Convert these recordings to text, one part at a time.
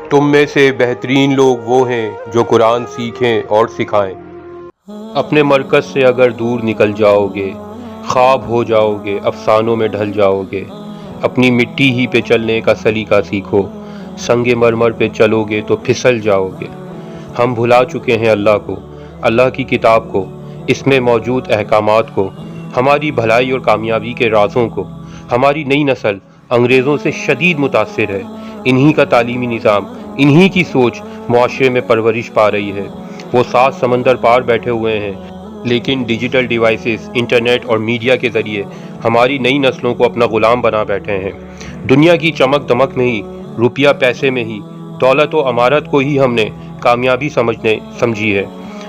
تم میں سے بہترین لوگ وہ ہیں جو قرآن سیکھیں اور سکھائیں۔ اپنے مرکز سے اگر دور نکل جاؤ گے، خواب ہو جاؤ گے، افسانوں میں ڈھل جاؤ گے۔ اپنی مٹی ہی پہ چلنے کا سلیقہ سیکھو، سنگ مرمر پہ چلو گے تو پھسل جاؤ گے۔ ہم بھلا چکے ہیں اللہ کو، اللہ کی کتاب کو، اس میں موجود احکامات کو، ہماری بھلائی اور کامیابی کے رازوں کو۔ ہماری نئی نسل انگریزوں سے شدید متاثر ہے، انہی کا تعلیمی نظام، انہی کی سوچ معاشرے میں پرورش پا رہی ہے۔ وہ 7 سمندر پار بیٹھے ہوئے ہیں، لیکن ڈیجیٹل ڈیوائسز، انٹرنیٹ اور میڈیا کے ذریعے ہماری نئی نسلوں کو اپنا غلام بنا بیٹھے ہیں۔ دنیا کی چمک دمک میں ہی، روپیہ پیسے میں ہی، دولت و امارت کو ہی ہم نے کامیابی سمجھی ہے۔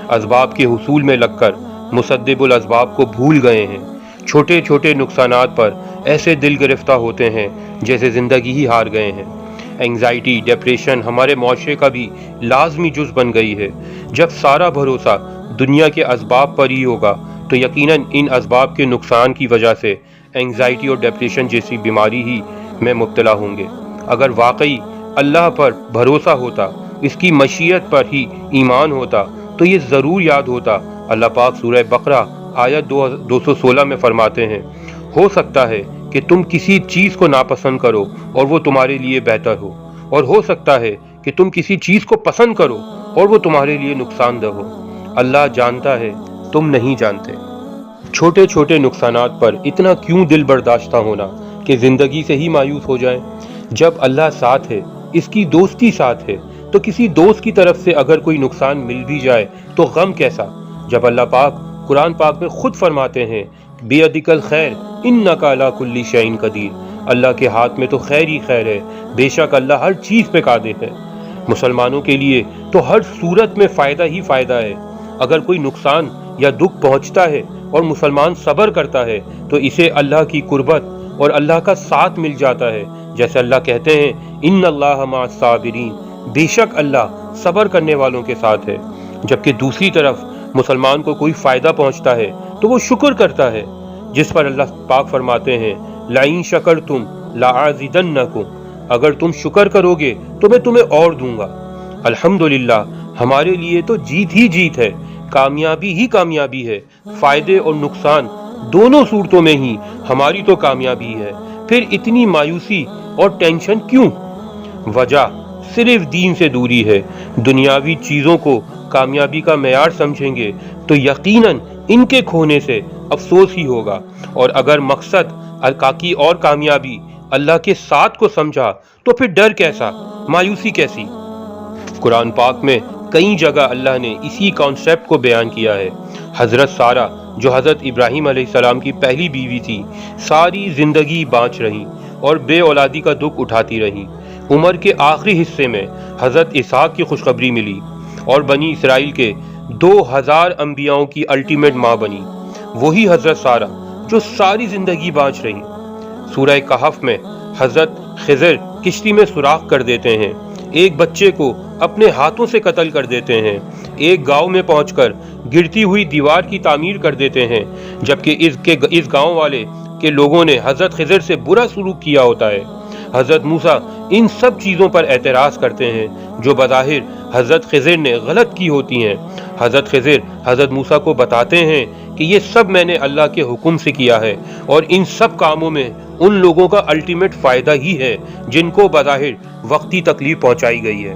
اسباب کے حصول میں لگ کر مسبب الاسباب کو بھول گئے ہیں۔ چھوٹے چھوٹے نقصانات پر ایسے دل گرفتہ ہوتے ہیں جیسے زندگی ہی ہار گئے ہیں۔ اینگزائٹی، ڈپریشن ہمارے معاشرے کا بھی لازمی جز بن گئی ہے۔ جب سارا بھروسہ دنیا کے اسباب پر ہی ہوگا تو یقیناً ان اسباب کے نقصان کی وجہ سے اینگزائٹی اور ڈپریشن جیسی بیماری ہی میں مبتلا ہوں گے۔ اگر واقعی اللہ پر بھروسہ ہوتا، اس کی مشیت پر ہی ایمان ہوتا تو یہ ضرور یاد ہوتا۔ اللہ پاک سورہ بقرہ آیت 216 میں فرماتے ہیں، ہو سکتا ہے کہ تم کسی چیز کو ناپسند کرو اور وہ تمہارے لیے بہتر ہو، اور ہو سکتا ہے کہ تم کسی چیز کو پسند کرو اور وہ تمہارے لیے نقصان دہ ہو۔ اللہ جانتا ہے، تم نہیں جانتے۔ چھوٹے چھوٹے نقصانات پر اتنا کیوں دل برداشتہ ہونا کہ زندگی سے ہی مایوس ہو جائیں؟ جب اللہ ساتھ ہے، اس کی دوستی ساتھ ہے، تو کسی دوست کی طرف سے اگر کوئی نقصان مل بھی جائے تو غم کیسا، جب اللہ پاک قرآن پاک میں خود فرماتے ہیں، بِیَدِکَ الْخَیْرُ اِنَّکَ عَلیٰ کُلِّ شَیْءٍ قدیر، اللہ کے ہاتھ میں تو خیر ہی خیر ہے، بے شک اللہ ہر چیز پہ قادر ہے۔ مسلمانوں کے لیے تو ہر صورت میں فائدہ ہی فائدہ ہے۔ اگر کوئی نقصان یا دکھ پہنچتا ہے اور مسلمان صبر کرتا ہے تو اسے اللہ کی قربت اور اللہ کا ساتھ مل جاتا ہے، جیسے اللہ کہتے ہیں، ان اللہ مع الصابرین، بے شک اللہ صبر کرنے والوں کے ساتھ ہے۔ جبکہ دوسری طرف مسلمان کو کوئی فائدہ پہنچتا ہے تو وہ شکر کرتا ہے، جس پر اللہ پاک فرماتے ہیں، لَئِن شَکَرْتُمْ لَأَزِیدَنَّکُمْ، اگر تم شکر کرو گے تو میں تمہیں اور دوں گا۔ الحمدللہ، ہمارے لیے تو جیت ہی جیت ہے، کامیابی ہی کامیابی ہے۔ فائدے اور نقصان دونوں صورتوں میں ہی ہماری تو کامیابی ہے، پھر اتنی مایوسی اور ٹینشن کیوں؟ وجہ صرف دین سے دوری ہے۔ دنیاوی چیزوں کو کامیابی کا معیار سمجھیں گے تو یقیناً ان کے کھونے سے افسوس ہی ہوگا، اور اگر مقصد کی اور کامیابی اللہ کے ساتھ کو سمجھا تو پھر ڈر کیسا، مایوسی کیسی؟ قرآن پاک میں کئی جگہ اللہ نے اسی کانسیپٹ کو بیان کیا ہے۔ حضرت سارہ جو حضرت ابراہیم علیہ السلام کی پہلی بیوی تھی، ساری زندگی بانچ رہیں اور بے اولادی کا دکھ اٹھاتی رہیں۔ عمر کے آخری حصے میں حضرت اسحاق کی خوشخبری ملی اور بنی اسرائیل کے 2000 انبیاؤں کی الٹیمیٹ ماں بنی، وہی حضرت سارہ جو ساری زندگی بانچ رہیں۔ سورہ کہف میں حضرت خضر کشتی میں سوراخ کر دیتے ہیں، ایک بچے کو اپنے ہاتھوں سے قتل کر دیتے ہیں، ایک گاؤں میں پہنچ کر گرتی ہوئی دیوار کی تعمیر کر دیتے ہیں، جبکہ اس گاؤں والے کے لوگوں نے حضرت خضر سے برا سلوک کیا ہوتا ہے۔ حضرت موسیٰ ان سب چیزوں پر اعتراض کرتے ہیں جو بظاہر حضرت خضر نے غلط کی ہوتی ہیں۔ حضرت خضر حضرت موسیٰ کو بتاتے ہیں کہ یہ سب میں نے اللہ کے حکم سے کیا ہے، اور ان سب کاموں میں ان لوگوں کا الٹیمیٹ فائدہ ہی ہے جن کو بظاہر وقتی تکلیف پہنچائی گئی ہے۔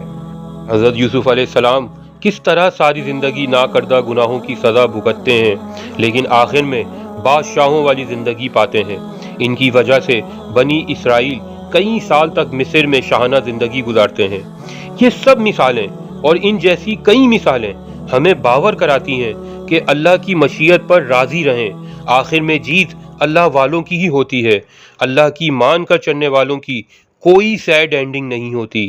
حضرت یوسف علیہ السلام کس طرح ساری زندگی ناکردہ گناہوں کی سزا بھگتتے ہیں، لیکن آخر میں بادشاہوں والی زندگی پاتے ہیں۔ ان کی وجہ سے بنی اسرائیل کئی سال تک مصر میں شاہانہ زندگی گزارتے ہیں۔ یہ سب مثالیں اور ان جیسی کئی مثالیں ہمیں باور کراتی ہیں کہ اللہ کی مشیت پر راضی رہیں، آخر میں جیت اللہ والوں کی ہی ہوتی ہے۔ اللہ کی مان کر چلنے والوں کی کوئی سیڈ اینڈنگ نہیں ہوتی۔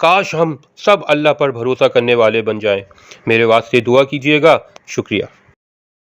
کاش ہم سب اللہ پر بھروسہ کرنے والے بن جائیں۔ میرے واسطے دعا کیجیے گا۔ شکریہ۔